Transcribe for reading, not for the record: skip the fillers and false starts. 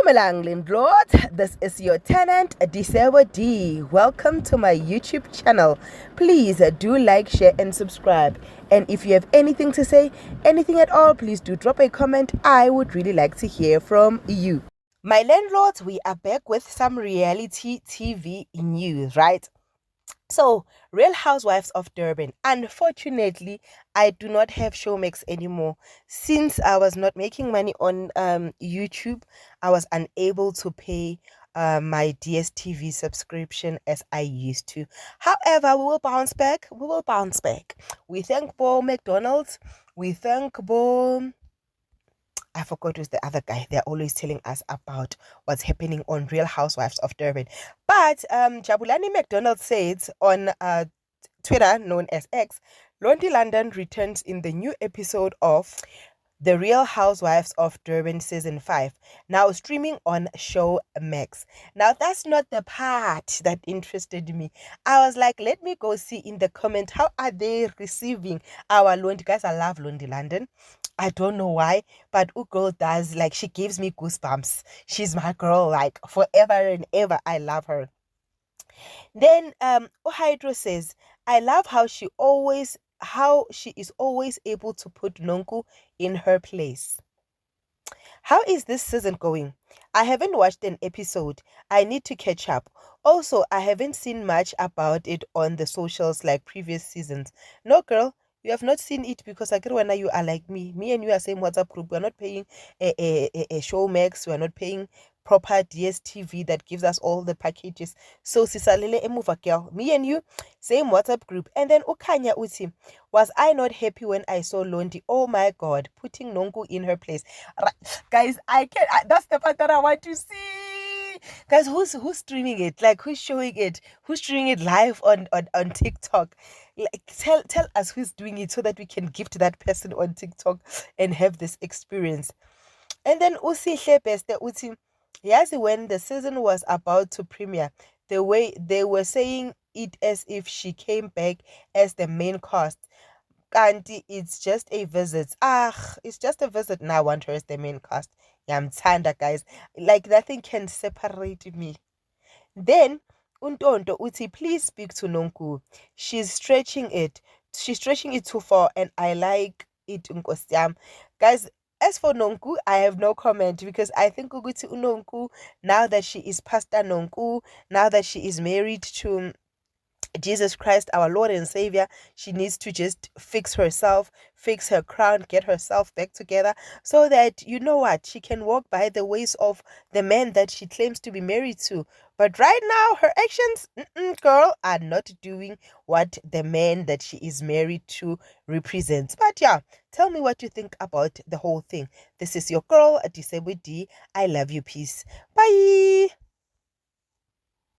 Dumelang landlord, this is your tenant Disebo D. Welcome to my YouTube channel. Please do like, share and subscribe. And if you have anything to say, anything at all, please do drop a comment. I would really like to hear from you. My landlords, we are back with some reality TV news, right? So, Real Housewives of Durban. Unfortunately, I do not have Showmax anymore. Since I was not making money on YouTube, I was unable to pay my DSTV subscription as I used to. However, we will bounce back. We will bounce back. We thank Bo McDonald's. We thank Bo. I forgot who's the other guy. They're always telling us about what's happening on Real Housewives of Durban. But Jabulani McDonald said on Twitter, known as X, Londi London returns in the new episode of The Real Housewives of Durban Season 5, now streaming on Showmax. Now, that's not the part that interested me. I was like, let me go see in the comment, how are they receiving our Londi? Guys, I love Londi London. I don't know why, but girl does, like, she gives me goosebumps. She's my girl, like, forever and ever. I love her. Then Ohydro says, I love how she is always able to put Nonku in her place. How is this season going? I haven't watched an episode. I need to catch up. Also, I haven't seen much about it on the socials like previous seasons. No, girl, you have not seen it because Agirwana, you are like me. Me and you are same WhatsApp group. We are not paying a Showmax. We are not paying proper DSTV that gives us all the packages. So sisalele emuva girl. Me and you, same WhatsApp group. And then Ukanya Uti, was I not happy when I saw Londi? Oh my God, putting Nonku in her place. Guys, that's the part that I want to see. Guys, who's streaming it? Like, who's showing it? Who's streaming it live on TikTok? Like, tell us who's doing it so that we can gift that person on TikTok and have this experience. And then Usihle Beste Uti, yes, when the season was about to premiere, the way they were saying it as if she came back as the main cast. Kanti, it's just a visit. It's just a visit. Now I want her as the main cast. Yeah, I'm tired, guys. Like, nothing can separate me. Then Untonto Uti, please speak to Nonku. She's stretching it. She's stretching it too far, and I like it, Nkosiam. Guys, as for Nonku, I have no comment because I think Uguti Unonku, now that she is Pastor Nonku, now that she is married to Jesus Christ, our Lord and Savior, she needs to just fix herself, fix her crown, get herself back together so that, you know what, she can walk by the ways of the man that she claims to be married to. But right now, her actions, girl, are not doing what the man that she is married to represents. But yeah, tell me what you think about the whole thing. This is your girl, Disebo D. I love you. Peace. Bye.